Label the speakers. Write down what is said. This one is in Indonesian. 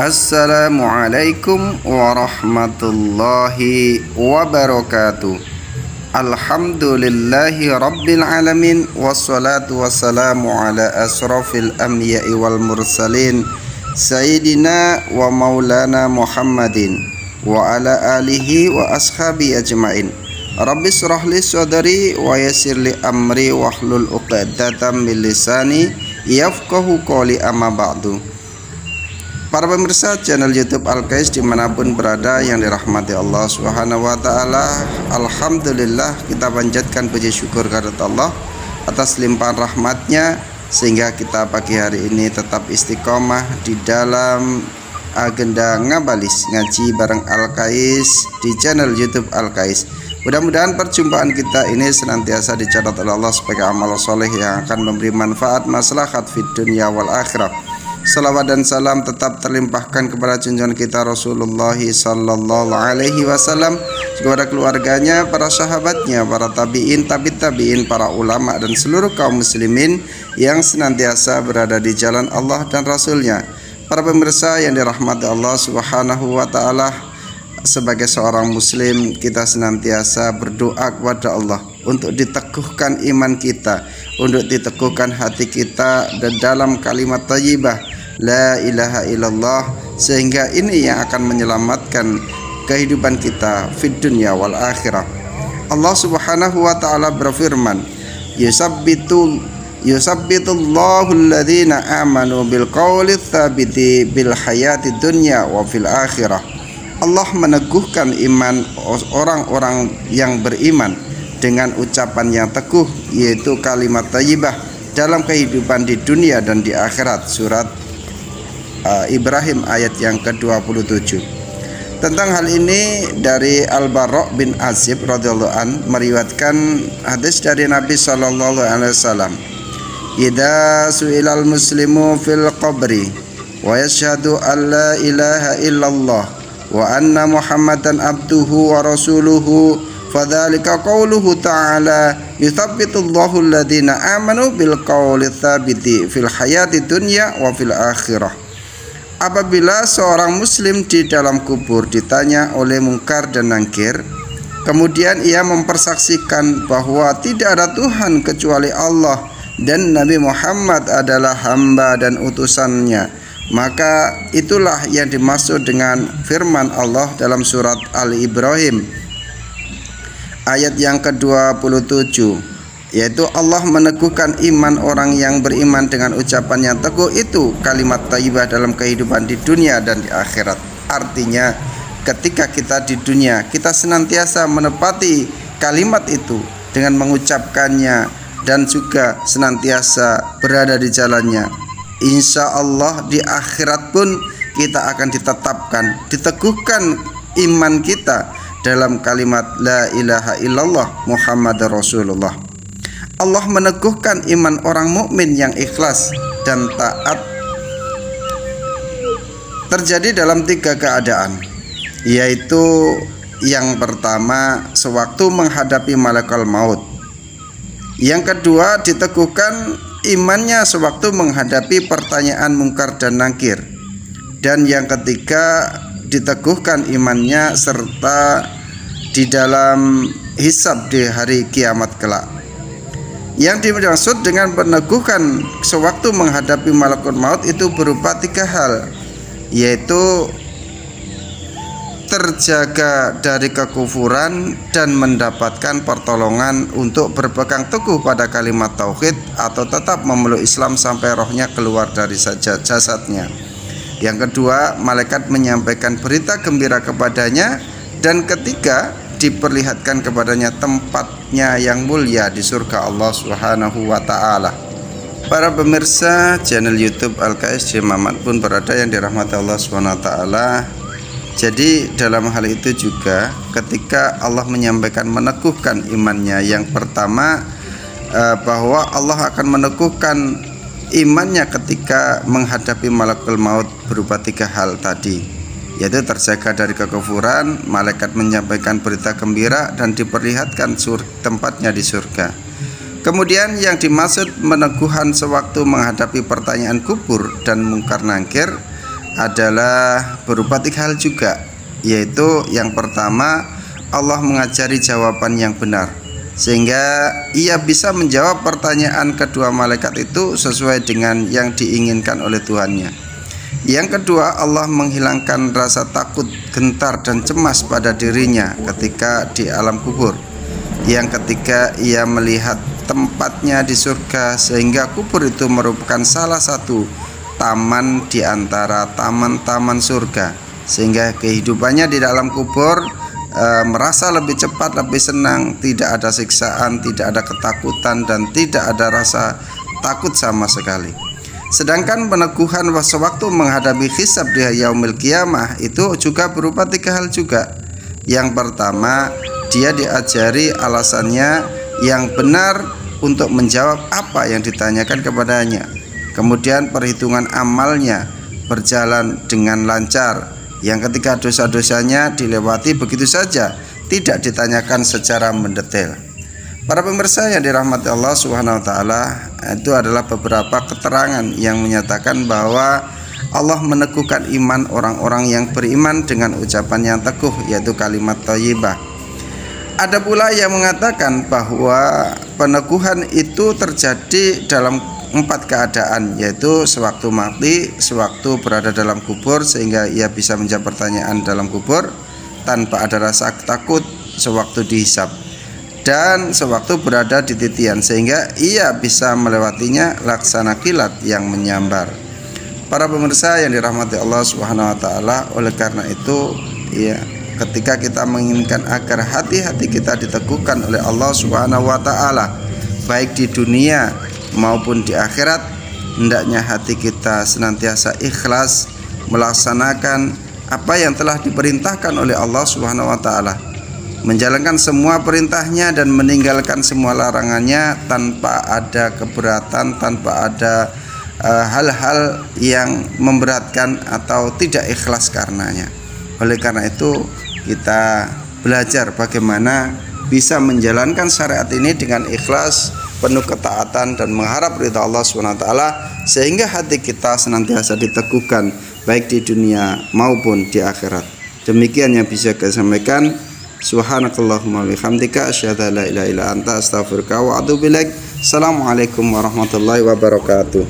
Speaker 1: Assalamualaikum warahmatullahi wabarakatuh. Alhamdulillahi rabbil alamin. Wassalatu wassalamu ala asrafil anbiya'i wal mursalin Sayyidina wa maulana Muhammadin wa ala alihi wa ashabi ajma'in. Rabbi shrahli sadri wa yassirli amri wahlul 'uqdatam min lisani yafqahu qawli, amma ba'du. Para pemirsa channel YouTube Al-Qais dimanapun berada yang dirahmati Allah Subhanahu wa ta'ala, alhamdulillah kita panjatkan puji syukur kehadirat Allah atas limpahan rahmatnya sehingga kita pagi hari ini tetap istiqomah di dalam agenda ngabalis ngaji bareng Al-Qais di channel YouTube Al-Qais. Mudah-mudahan perjumpaan kita ini senantiasa dicatat oleh Allah sebagai amal soleh yang akan memberi manfaat maslahat fid dunya wal akhirah. Salawat dan salam tetap terlimpahkan kepada junjungan kita Rasulullah sallallahu alaihi wasallam, kepada keluarganya, para sahabatnya, para tabi'in, tabi'in, para ulama dan seluruh kaum muslimin yang senantiasa berada di jalan Allah dan Rasulnya. Para pemirsa yang dirahmati Allah Subhanahu wa ta'ala, sebagai seorang muslim kita senantiasa berdoa kepada Allah untuk diteguhkan iman kita, untuk diteguhkan hati kita dan dalam kalimat thayyibah la ilaha illallah, sehingga ini yang akan menyelamatkan kehidupan kita fid dunya wal akhirah. Allah Subhanahu wa ta'ala berfirman, yusabbitullahu alladhina amanu bil qawli tsabiti bil hayati dunya wa fil akhirah. Allah meneguhkan iman orang-orang yang beriman dengan ucapan yang teguh, yaitu kalimat thayyibah dalam kehidupan di dunia dan di akhirat. Surat Ibrahim ayat yang ke-27. Tentang hal ini dari Al-Bara' bin Azib radhiyallahu an meriwayatkan hadis dari Nabi sallallahu alaihi wasallam, "Idza su'ilal muslimu fil qabri wa yashhadu an la ilaha illallah wa anna Muhammadan abduhu wa rasuluhu fadzalika qauluhu ta'ala yutsabbitullahu alladhina amanu bil qawli tsabiti fil hayati dunya wa fil akhirah." Apabila seorang muslim di dalam kubur ditanya oleh Munkar dan Nakir, kemudian ia mempersaksikan bahwa tidak ada Tuhan kecuali Allah dan Nabi Muhammad adalah hamba dan utusannya, maka itulah yang dimaksud dengan firman Allah dalam surat Al-Ibrahim ayat yang ke-27, yaitu Allah meneguhkan iman orang yang beriman dengan ucapan yang teguh, itu kalimat thayyibah dalam kehidupan di dunia dan di akhirat. Artinya ketika kita di dunia kita senantiasa menepati kalimat itu dengan mengucapkannya dan juga senantiasa berada di jalannya, insya Allah di akhirat pun kita akan ditetapkan, diteguhkan iman kita dalam kalimat la ilaha illallah Muhammadar Rasulullah. Allah meneguhkan iman orang mukmin yang ikhlas dan taat terjadi dalam 3 keadaan, yaitu yang pertama sewaktu menghadapi malakul maut, yang kedua diteguhkan imannya sewaktu menghadapi pertanyaan Munkar dan Nakir, dan yang ketiga diteguhkan imannya serta di dalam hisab di hari kiamat kelak. Yang dimaksud dengan peneguhan sewaktu menghadapi malakul maut itu berupa 3 hal, yaitu terjaga dari kekufuran dan mendapatkan pertolongan untuk berpegang teguh pada kalimat tauhid atau tetap memeluk Islam sampai rohnya keluar dari jasadnya. Yang kedua, malaikat menyampaikan berita gembira kepadanya, dan ketiga diperlihatkan kepadanya tempatnya yang mulia di surga Allah Subhanahu wa ta'ala. Para pemirsa channel YouTube Al-Qais dimanapun berada yang dirahmati Allah Subhanahu wa ta'ala, jadi dalam hal itu juga ketika Allah menyampaikan meneguhkan imannya, yang pertama bahwa Allah akan meneguhkan imannya ketika menghadapi malakul maut berupa 3 hal tadi, yaitu terjaga dari kekufuran, malaikat menyampaikan berita gembira, dan diperlihatkan tempatnya di surga. Kemudian yang dimaksud meneguhan sewaktu menghadapi pertanyaan kubur dan Munkar Nakir adalah berupa 3 hal juga, yaitu yang pertama, Allah mengajari jawaban yang benar sehingga ia bisa menjawab pertanyaan kedua malaikat itu sesuai dengan yang diinginkan oleh Tuhannya. Yang kedua, Allah menghilangkan rasa takut, gentar dan cemas pada dirinya ketika di alam kubur. Yang ketiga, ia melihat tempatnya di surga sehingga kubur itu merupakan salah satu taman di antara taman-taman surga, sehingga kehidupannya di dalam kubur merasa lebih cepat, lebih senang, tidak ada siksaan, tidak ada ketakutan, dan tidak ada rasa takut sama sekali. Sedangkan peneguhan sewaktu menghadapi hisab di yaumil qiyamah itu juga berupa 3 hal juga. Yang pertama, dia diajari alasannya yang benar untuk menjawab apa yang ditanyakan kepadanya. Kemudian perhitungan amalnya berjalan dengan lancar. Yang ketiga, dosa-dosanya dilewati begitu saja, tidak ditanyakan secara mendetail. Para pemirsa yang dirahmati Allah Subhanahu wa taala, itu adalah beberapa keterangan yang menyatakan bahwa Allah meneguhkan iman orang-orang yang beriman dengan ucapan yang teguh, yaitu kalimat thayyibah. Ada pula yang mengatakan bahwa peneguhan itu terjadi dalam 4 keadaan, yaitu sewaktu mati, sewaktu berada dalam kubur sehingga ia bisa menjawab pertanyaan dalam kubur tanpa ada rasa takut sewaktu dihisab, dan sewaktu berada di titian sehingga ia bisa melewatinya laksana kilat yang menyambar. Para pemirsa yang dirahmati Allah Subhanahu wa taala, oleh karena itu ya, ketika kita menginginkan agar hati-hati kita diteguhkan oleh Allah Subhanahu wa taala baik di dunia maupun di akhirat, hendaknya hati kita senantiasa ikhlas melaksanakan apa yang telah diperintahkan oleh Allah Subhanahu wa taala, menjalankan semua perintahnya dan meninggalkan semua larangannya tanpa ada keberatan, tanpa ada hal-hal yang memberatkan atau tidak ikhlas karenanya. Oleh karena itu, kita belajar bagaimana bisa menjalankan syariat ini dengan ikhlas, penuh ketaatan dan mengharap ridha Allah SWT, sehingga hati kita senantiasa diteguhkan baik di dunia maupun di akhirat. Demikian yang bisa saya sampaikan. Subhanakallahumma bihamdika asyhadu an la ilaha illa anta astaghfiruka wa atubu ilaik. Assalamualaikum warahmatullahi wabarakatuh.